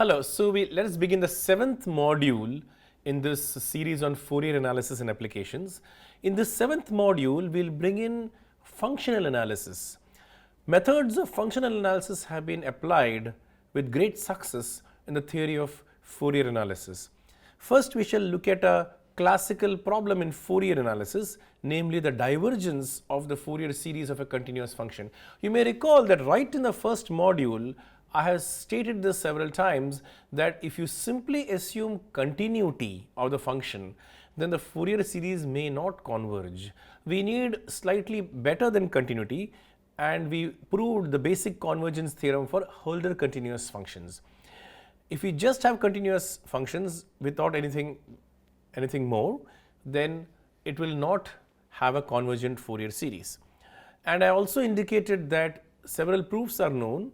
Hello, so let us begin the seventh module in this series on Fourier analysis and applications. In this seventh module, we'll bring in functional analysis. Methods of functional analysis have been applied with great success in the theory of Fourier analysis. First, we shall look at a classical problem in Fourier analysis, namely the divergence of the Fourier series of a continuous function. You may recall that right in the first module, I have stated this several times that if you simply assume continuity of the function, then the Fourier series may not converge. We need slightly better than continuity, and we proved the basic convergence theorem for Hölder continuous functions. If we just have continuous functions without anything more, then it will not have a convergent Fourier series. And I also indicated that several proofs are known.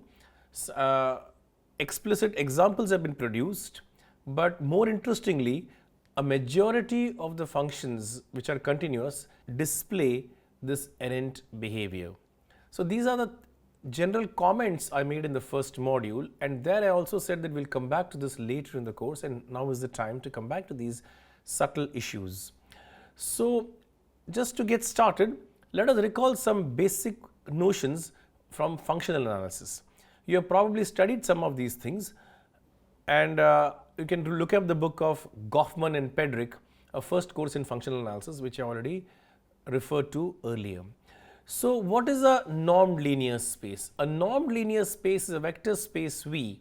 Explicit examples have been produced, but more interestingly, a majority of the functions which are continuous display this errant behavior. So these are the general comments I made in the first module, and there I also said that we'll come back to this later in the course, and now is the time to come back to these subtle issues. So just to get started, let us recall some basic notions from functional analysis. You have probably studied some of these things, and you can look up the book of Goffman and Pedrick, a first course in functional analysis, which I already referred to earlier. So what is a normed linear space? A normed linear space is a vector space V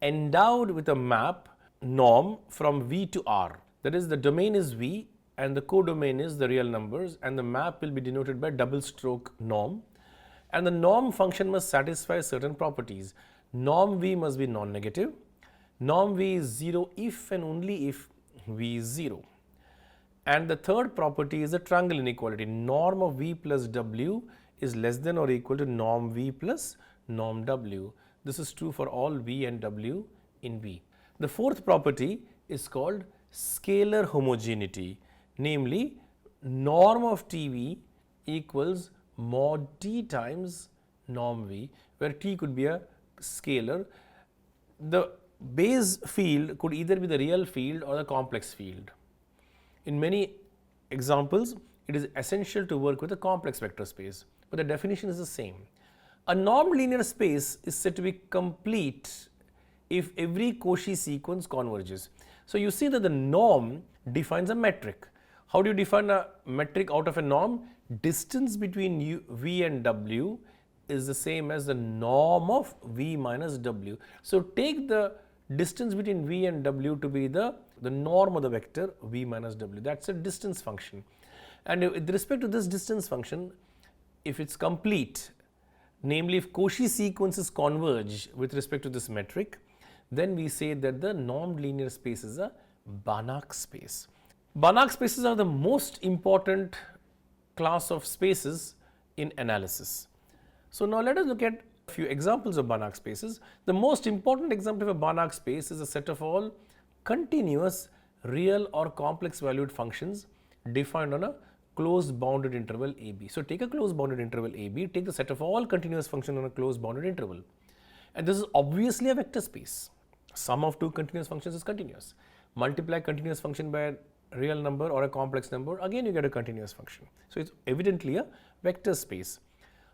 endowed with a map norm from V to R. That is, the domain is V and the codomain is the real numbers, and the map will be denoted by double stroke norm. And the norm function must satisfy certain properties. Norm V must be non-negative. Norm V is 0 if and only if V is 0. And the third property is the triangle inequality. Norm of V plus W is less than or equal to norm V plus norm W. This is true for all V and W in V. The fourth property is called scalar homogeneity, namely norm of TV equals mod T times norm V, where T could be a scalar. The base field could either be the real field or the complex field. In many examples, it is essential to work with a complex vector space, but the definition is the same. A normed linear space is said to be complete if every Cauchy sequence converges. So you see that the norm defines a metric. How do you define a metric out of a norm? Distance between V and W is the same as the norm of V minus W. So take the distance between V and W to be the norm of the vector V minus W. That's a distance function. And with respect to this distance function, if it's complete, namely if Cauchy sequences converge with respect to this metric, then we say that the normed linear space is a Banach space. Banach spaces are the most important class of spaces in analysis. So now let us look at a few examples of Banach spaces. The most important example of a Banach space is a set of all continuous real or complex valued functions defined on a closed bounded interval AB. So take a closed bounded interval AB, take the set of all continuous functions on a closed bounded interval, and this is obviously a vector space. Sum of two continuous functions is continuous. Multiply continuous function by a real number or a complex number, again you get a continuous function. So it's evidently a vector space.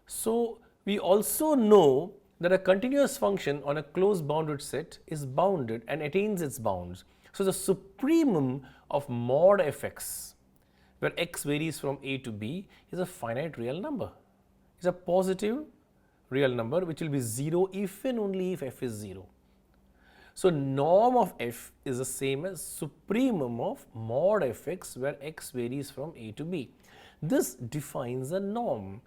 So we also know that a continuous function on a closed bounded set is bounded and attains its bounds. So the supremum of mod fx, where x varies from a to b, is a finite real number. It's a positive real number which will be 0 if and only if f is 0. So norm of f is the same as supremum of mod fx, where x varies from a to b. This defines a norm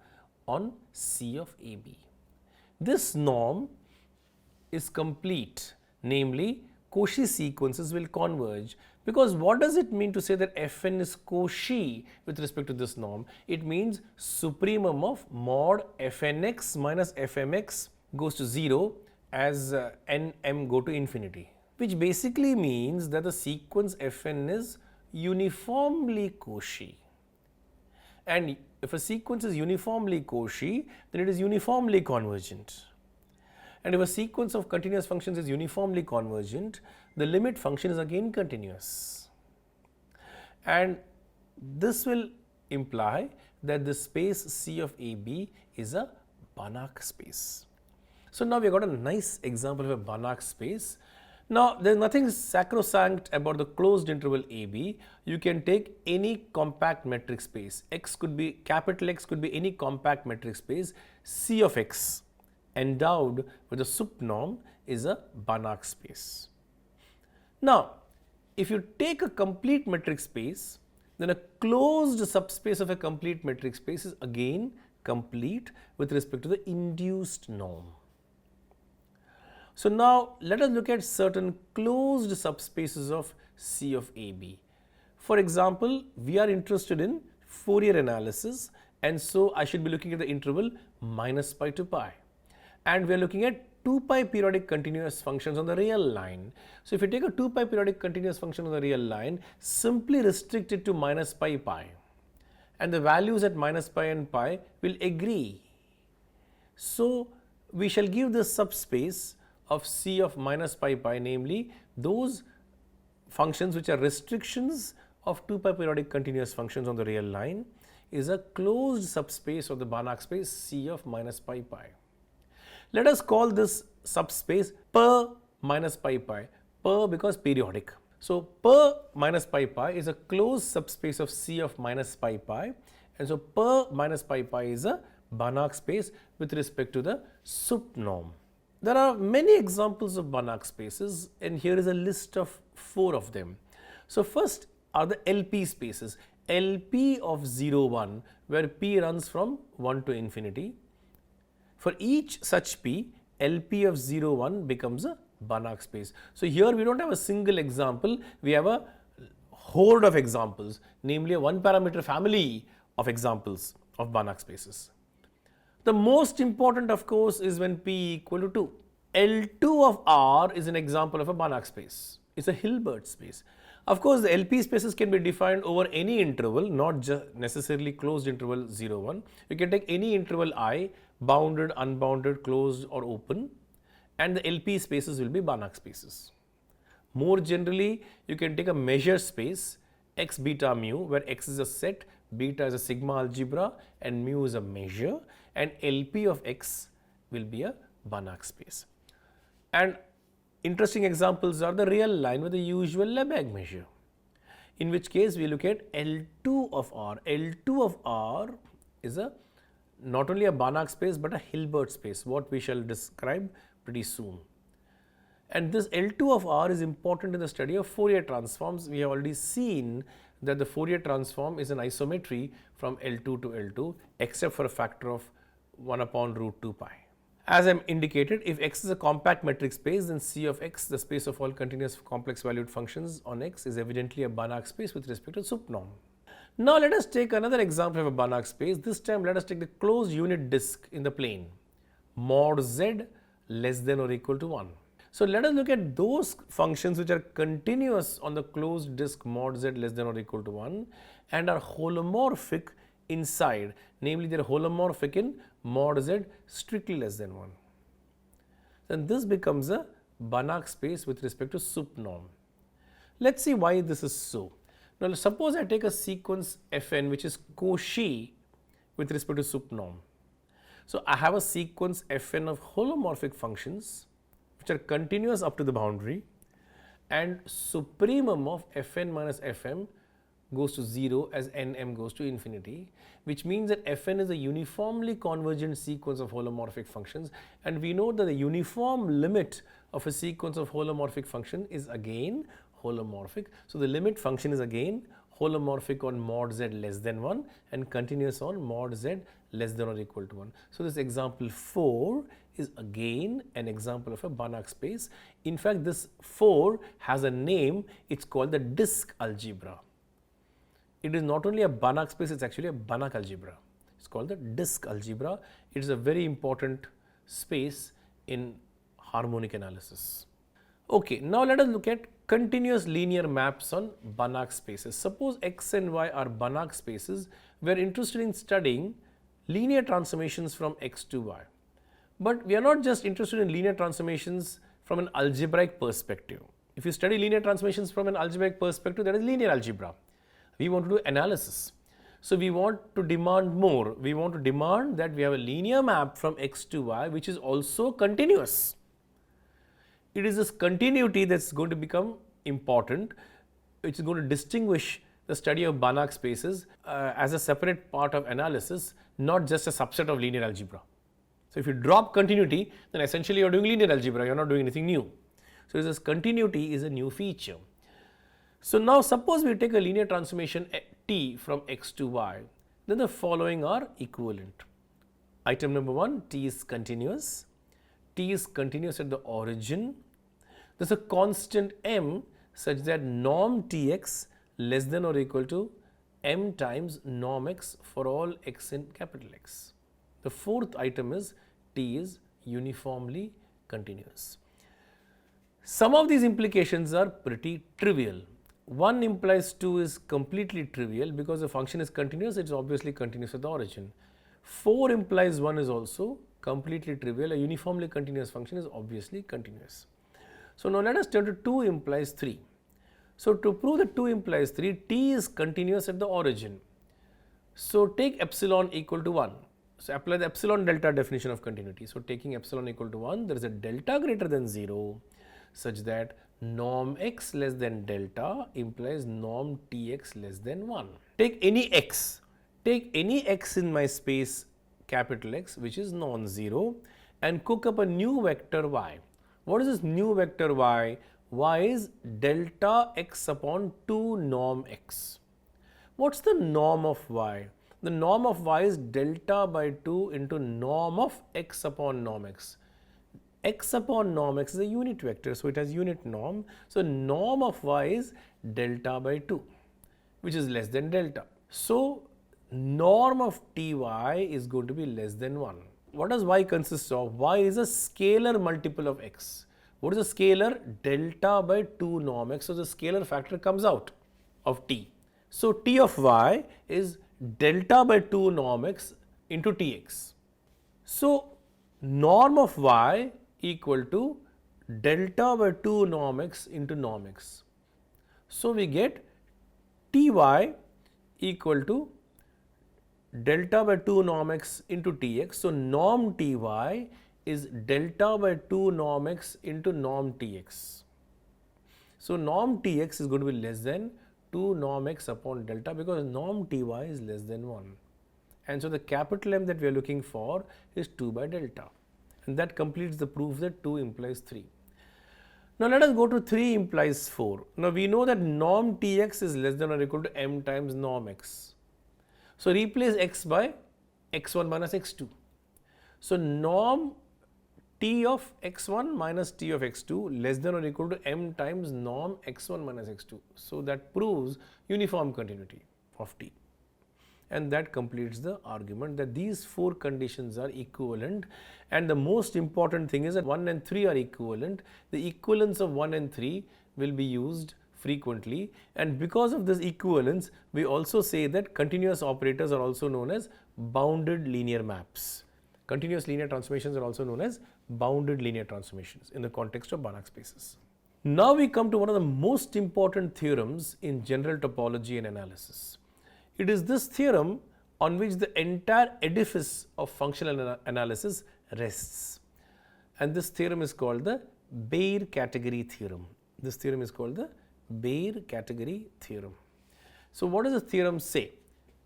on C of AB. This norm is complete, namely Cauchy sequences will converge, because what does it mean to say that Fn is Cauchy with respect to this norm? It means supremum of mod Fnx minus Fmx goes to 0 as nm go to infinity, which basically means that the sequence Fn is uniformly Cauchy. And if a sequence is uniformly Cauchy, then it is uniformly convergent. And if a sequence of continuous functions is uniformly convergent, the limit function is again continuous. And this will imply that the space C of AB is a Banach space. So now we have got a nice example of a Banach space. Now there is nothing sacrosanct about the closed interval AB. You can take any compact metric space. X could be, capital X could be any compact metric space. C of X endowed with a sup norm is a Banach space. Now if you take a complete metric space, then a closed subspace of a complete metric space is again complete with respect to the induced norm. So now let us look at certain closed subspaces of C of AB. For example, we are interested in Fourier analysis, and so I should be looking at the interval minus pi to pi. And we are looking at 2 pi periodic continuous functions on the real line. So if you take a 2 pi periodic continuous function on the real line, simply restrict it to minus pi pi. And the values at minus pi and pi will agree. So we shall give this subspace of C of minus pi pi, namely those functions which are restrictions of 2 pi periodic continuous functions on the real line, is a closed subspace of the Banach space C of minus pi pi. Let us call this subspace per minus pi pi, per because periodic. So per minus pi pi is a closed subspace of C of minus pi pi, and so per minus pi pi is a Banach space with respect to the sup norm. There are many examples of Banach spaces, and here is a list of 4 of them. So first are the LP spaces, LP of 0, 1, where P runs from 1 to infinity. For each such P, LP of 0, 1 becomes a Banach space. So here we don't have a single example, we have a horde of examples, namely a 1 parameter family of examples of Banach spaces. The most important, of course, is when P equal to 2. L2 of R is an example of a Banach space. It's a Hilbert space. Of course, the LP spaces can be defined over any interval, not just necessarily closed interval 0, 1. You can take any interval I, bounded, unbounded, closed or open, and the LP spaces will be Banach spaces. More generally, you can take a measure space x beta mu, where x is a set, beta is a sigma algebra, and mu is a measure, and LP of x will be a Banach space. And interesting examples are the real line with the usual Lebesgue measure, in which case we look at L2 of R. L2 of R is not only a Banach space but a Hilbert space, what we shall describe pretty soon. And this L2 of R is important in the study of Fourier transforms. We have already seen that the Fourier transform is an isometry from L2 to L2, except for a factor of 1 upon root 2 pi. As I indicated, if x is a compact metric space, then C of x, the space of all continuous complex valued functions on x, is evidently a Banach space with respect to sup norm. Now let us take another example of a Banach space. This time let us take the closed unit disk in the plane, mod z less than or equal to 1. So let us look at those functions which are continuous on the closed disk mod z less than or equal to 1 and are holomorphic inside, namely they are holomorphic in mod z strictly less than 1. Then this becomes a Banach space with respect to sup norm. Let's see why this is so. Now suppose I take a sequence Fn which is Cauchy with respect to sup norm. So I have a sequence Fn of holomorphic functions which are continuous up to the boundary, and supremum of Fn minus Fm goes to 0 as Nm goes to infinity, which means that Fn is a uniformly convergent sequence of holomorphic functions, and we know that the uniform limit of a sequence of holomorphic function is again holomorphic. So the limit function is again holomorphic on mod z less than 1 and continuous on mod z less than or equal to 1. So this example 4 is again an example of a Banach space. In fact, this 4 has a name, it's called the disk algebra. It is not only a Banach space, it's actually a Banach algebra. It's called the disk algebra. It is a very important space in harmonic analysis. Okay, now let us look at continuous linear maps on Banach spaces. Suppose x and y are Banach spaces. We are interested in studying linear transformations from x to y. But we are not just interested in linear transformations from an algebraic perspective. If you study linear transformations from an algebraic perspective, that is linear algebra. We want to do analysis. So we want to demand more. We want to demand that we have a linear map from x to y which is also continuous. It is this continuity that's going to become important, which is going to distinguish the study of Banach spaces as a separate part of analysis, not just a subset of linear algebra. So if you drop continuity, then essentially you are doing linear algebra, you are not doing anything new. So this continuity is a new feature. So now suppose we take a linear transformation T from x to y, then the following are equivalent. Item number 1, T is continuous. T is continuous at the origin. There is a constant m such that norm Tx less than or equal to m times norm x for all x in capital X. The fourth item is T is uniformly continuous. Some of these implications are pretty trivial. 1 implies 2 is completely trivial because the function is continuous, it is obviously continuous at the origin. 4 implies 1 is also completely trivial, a uniformly continuous function is obviously continuous. So now let us turn to 2 implies 3. So to prove that 2 implies 3, T is continuous at the origin. So take epsilon equal to 1. So apply the epsilon delta definition of continuity. So taking epsilon equal to 1, there is a delta greater than 0 such that norm x less than delta implies norm Tx less than 1. Take any x in my space capital X which is non-zero and cook up a new vector y. What is this new vector y? Y is delta x upon 2 norm x. What's the norm of y? The norm of y is delta by 2 into norm of x upon norm x. X upon norm x is a unit vector, so it has unit norm. So norm of y is delta by 2, which is less than delta. So norm of Ty is going to be less than 1. What does y consist of? Y is a scalar multiple of x. What is a scalar? Delta by 2 norm x. So the scalar factor comes out of T. So T of y is delta by 2 norm x into Tx. So norm of y equal to delta by 2 norm x into norm x. So we get Ty equal to delta by 2 norm x into Tx. So norm Ty is delta by 2 norm x into norm Tx. So norm Tx is going to be less than 2 norm x upon delta because norm Ty is less than 1. And so the capital M that we are looking for is 2 by delta. And that completes the proof that 2 implies 3. Now let us go to 3 implies 4. Now we know that norm Tx is less than or equal to m times norm x. So replace x by x1 minus x2. So norm T of x1 minus T of x2 less than or equal to m times norm x1 minus x2. So that proves uniform continuity of T. And that completes the argument that these 4 conditions are equivalent, and the most important thing is that 1 and 3 are equivalent. The equivalence of 1 and 3 will be used frequently, and because of this equivalence we also say that continuous operators are also known as bounded linear maps. Continuous linear transformations are also known as bounded linear transformations in the context of Banach spaces. Now we come to one of the most important theorems in general topology and analysis. It is this theorem on which the entire edifice of functional analysis rests, and this theorem is called the Baire category theorem. This theorem is called the Baire category theorem. So what does the theorem say?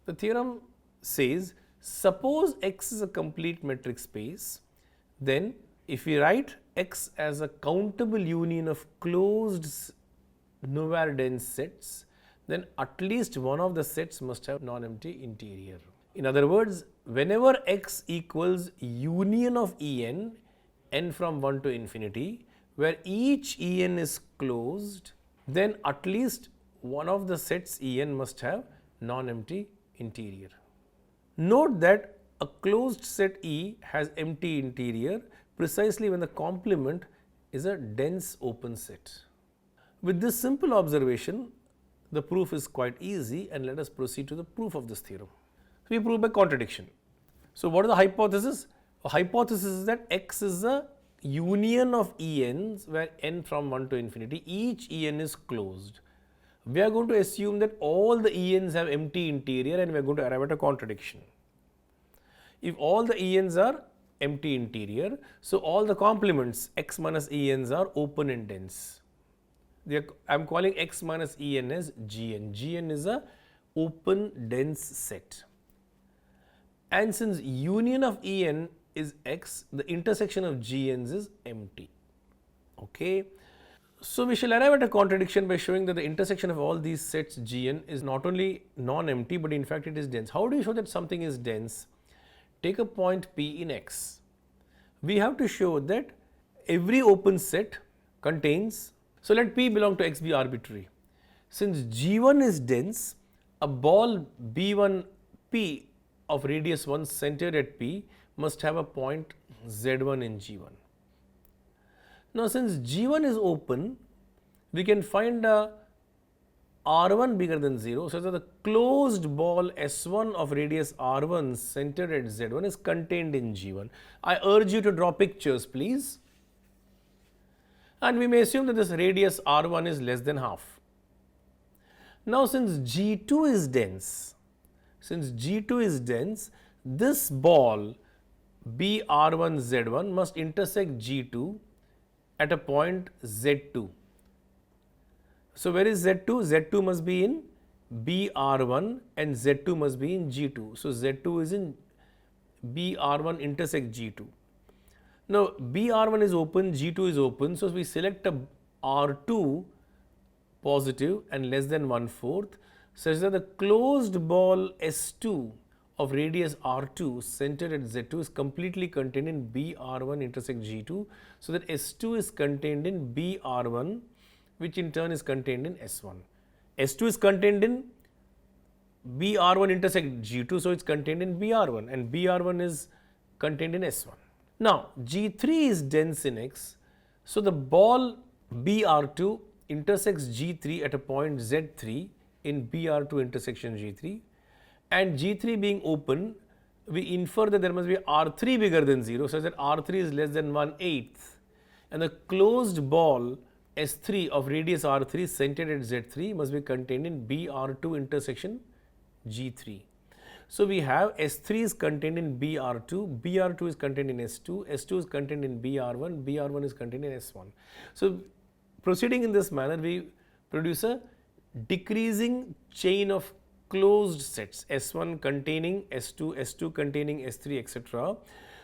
The theorem says, suppose X is a complete metric space, then if we write X as a countable union of closed Noethern sets, then at least one of the sets must have non-empty interior. In other words, whenever X equals union of En, n from 1 to infinity, where each En is closed, then at least one of the sets En must have non-empty interior. Note that a closed set E has empty interior precisely when the complement is a dense open set. With this simple observation, the proof is quite easy, and let us proceed to the proof of this theorem. So we prove by contradiction. So what is the hypothesis? A hypothesis is that X is a union of ENs where n from 1 to infinity, each EN is closed. We are going to assume that all the ENs have empty interior and we are going to arrive at a contradiction. If all the ENs are empty interior, so all the complements X minus ENs are open and dense. I am calling X minus EN as GN. GN is a open dense set. And since union of EN is X, the intersection of GNs is empty. Okay. So we shall arrive at a contradiction by showing that the intersection of all these sets GN is not only non-empty, but in fact it is dense. How do you show that something is dense? Take a point P in X. We have to show that every open set contains, so let P belong to X be arbitrary. Since G1 is dense, a ball B1P of radius 1 centered at P must have a point Z1 in G1. Now, since G1 is open, we can find a R1 bigger than 0, so that the closed ball S1 of radius R1 centered at Z1 is contained in G1. I urge you to draw pictures, please. And we may assume that this radius R1 is less than half. Now, since G2 is dense, this ball BR1 Z1 must intersect G2 at a point Z2. So, where is Z2? Z2 must be in BR1 and Z2 must be in G2. So, Z2 is in BR1 intersect G2. Now, BR1 is open, G2 is open. So, we select a R2 positive and less than 1/4 such that the closed ball S2 of radius R2 centered at Z2 is completely contained in BR1 intersect G2, so that S2 is contained in BR1, which in turn is contained in S1. S2 is contained in BR1 intersect G2, so it's contained in BR1 and BR1 is contained in S1. Now, G3 is dense in X, so the ball BR2 intersects G3 at a point Z3 in BR2 intersection G3, and G3 being open, we infer that there must be R3 bigger than 0 such that R3 is less than 1/8 and the closed ball S3 of radius R3 centered at Z3 must be contained in BR2 intersection G3. So, we have S3 is contained in BR2, BR2 is contained in S2, S2 is contained in BR1, BR1 is contained in S1. So, proceeding in this manner, we produce a decreasing chain of closed sets, S1 containing S2, S2 containing S3, etc.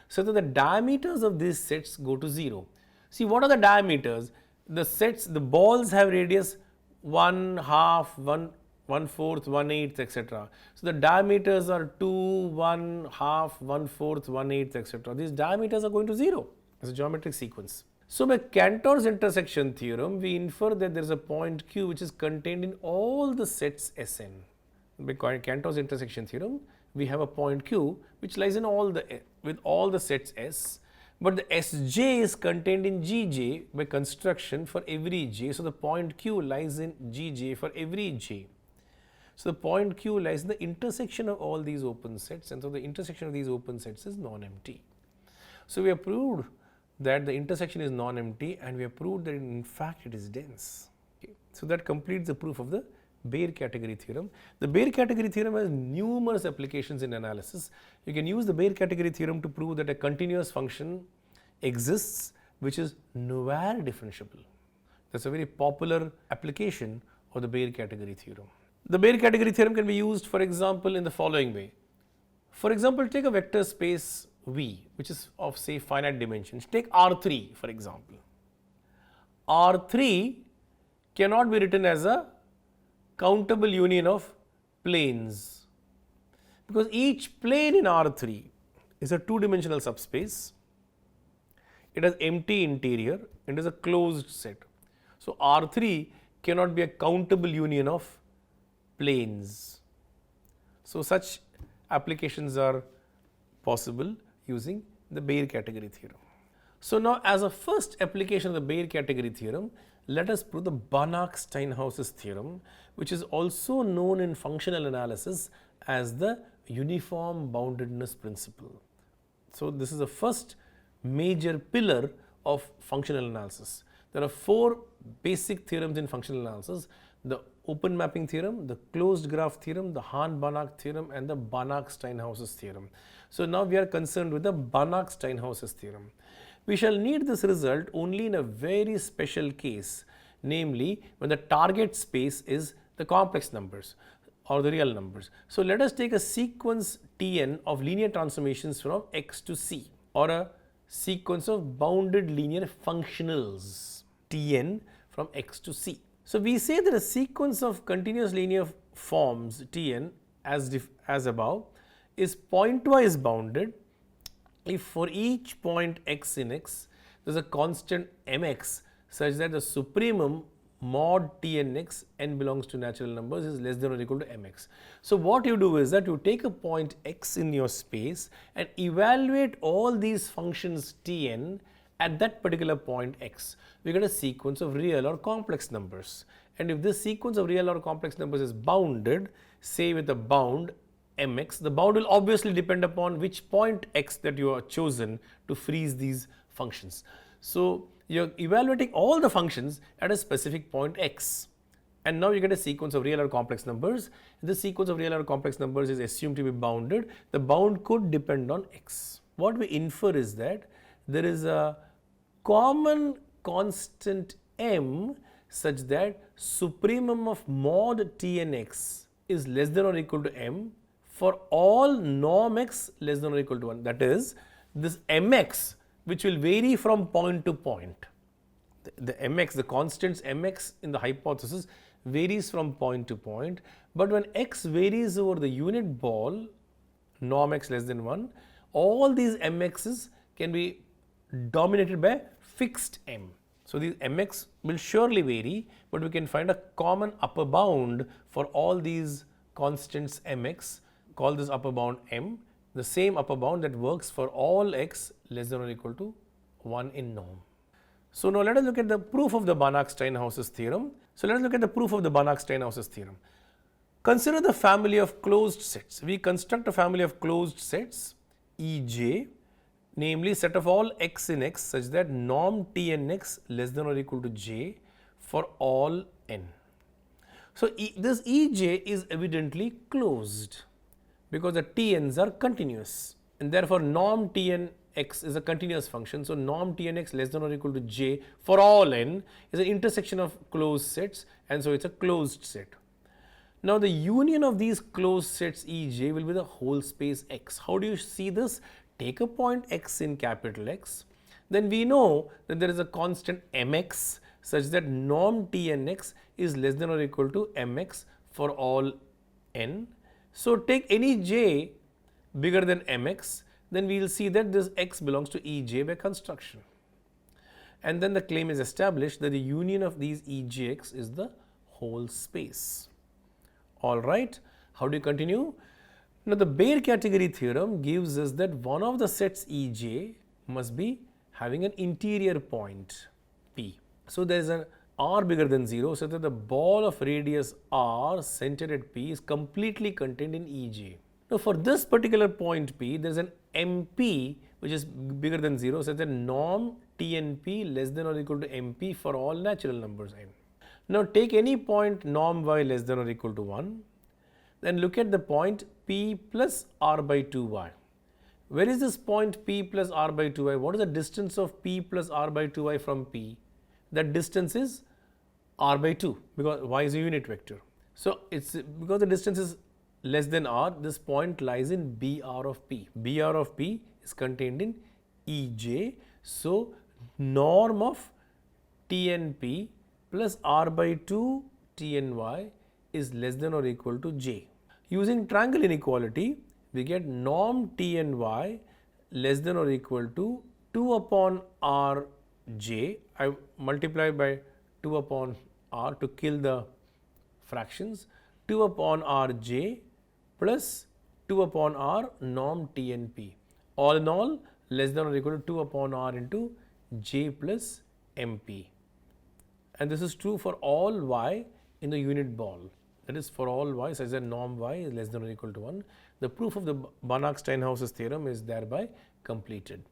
so that the diameters of these sets go to 0. See, what are the diameters? The sets, the balls have radius 1/2, 1/4, 1/8, etc. So, the diameters are 2, 1/2, 1/4, 1/8, etc. These diameters are going to 0 as a geometric sequence. So, by Cantor's intersection theorem, we infer that there is a point Q which is contained in all the sets Sn. By Cantor's intersection theorem, we have a point Q which lies in with all the sets S, but the Sj is contained in Gj by construction for every j. So, the point Q lies in Gj for every j. So, the point Q lies in the intersection of all these open sets, and so the intersection of these open sets is non-empty. So, we have proved that the intersection is non-empty and we have proved that in fact it is dense. Okay. So, that completes the proof of the Baire category theorem. The Baire category theorem has numerous applications in analysis. You can use the Baire category theorem to prove that a continuous function exists which is nowhere differentiable. That is a very popular application of the Baire category theorem. The Baire category theorem can be used, for example, in the following way. For example, take a vector space V which is of say finite dimensions. Take R3 for example. R3 cannot be written as a countable union of planes because each plane in R3 is a two-dimensional subspace. It has empty interior and is a closed set. So, R3 cannot be a countable union of planes. So, such applications are possible using the Baire category theorem. So, now as a first application of the Baire category theorem, let us prove the Banach-Steinhaus's theorem, which is also known in functional analysis as the uniform boundedness principle. So this is the first major pillar of functional analysis. There are four basic theorems in functional analysis: the open mapping theorem, the closed graph theorem, the Hahn-Banach theorem, and the Banach-Steinhaus's theorem. So now we are concerned with the Banach-Steinhaus's theorem. We shall need this result only in a very special case, namely when the target space is the complex numbers or the real numbers. So let us take a sequence Tn of linear transformations from x to c, or a sequence of bounded linear functionals Tn from x to c. So we say that a sequence of continuous linear forms Tn as above is pointwise bounded if for each point x in x there is a constant mx such that the supremum mod Tnx n belongs to natural numbers is less than or equal to mx. So what you do is that you take a point x in your space and evaluate all these functions Tn at that particular point x. We get a sequence of real or complex numbers, and if this sequence of real or complex numbers is bounded, say with a bound mx, the bound will obviously depend upon which point x that you have chosen to freeze these functions. So you are evaluating all the functions at a specific point x, and now you get a sequence of real or complex numbers. This sequence of real or complex numbers is assumed to be bounded. The bound could depend on x. What we infer is that there is a common constant m such that supremum of mod Tnx is less than or equal to m for all norm x less than or equal to 1. That is, this mx, which will vary from point to point. The mx, the constants mx in the hypothesis varies from point to point, but when x varies over the unit ball, norm x less than 1, all these mx's can be dominated by fixed m. So these mx will surely vary, but we can find a common upper bound for all these constants mx, call this upper bound m, the same upper bound that works for all x less than or equal to 1 in norm. So now let us look at the proof of the Banach-Steinhaus's theorem. So let us look at the proof of the Banach-Steinhaus's theorem. Consider the family of closed sets. We construct a family of closed sets Ej, namely set of all x in x such that norm Tnx less than or equal to j for all n. So this Ej is evidently closed because the Tn's are continuous, and therefore norm Tnx is a continuous function. So norm Tnx less than or equal to j for all n is an intersection of closed sets, and so it's a closed set. Now the union of these closed sets Ej will be the whole space x. How do you see this? Take a point x in capital X, then we know that there is a constant mx such that norm Tnx is less than or equal to mx for all n. So take any j bigger than mx, then we will see that this x belongs to Ej by construction. And then the claim is established that the union of these Ejx is the whole space. Alright, how do you continue? Now the Baire category theorem gives us that one of the sets Ej must be having an interior point P. So there is an r bigger than 0 so that the ball of radius r centered at P is completely contained in Ej. Now for this particular point P, there is an MP which is bigger than 0 such that norm Tnp less than or equal to MP for all natural numbers n. Now take any point norm y less than or equal to 1, then look at the point P plus r by 2y. Where is this point P plus r by 2y? What is the distance of P plus r by 2y from P? That distance is r by 2 because y is a unit vector. So it's because the distance is less than r, this point lies in Br of P. Br of P is contained in Ej. So norm of Tnp plus r by 2 Tny is less than or equal to j. Using triangle inequality, we get norm Tny less than or equal to 2 upon rj. I multiply by 2 upon r to kill the fractions. 2 upon rj plus 2 upon r norm Tnp. All in all, less than or equal to 2 upon r into j plus mp. And this is true for all y in the unit ball. That is, for all y such that norm y is less than or equal to 1. The proof of the Banach-Steinhaus's theorem is thereby completed.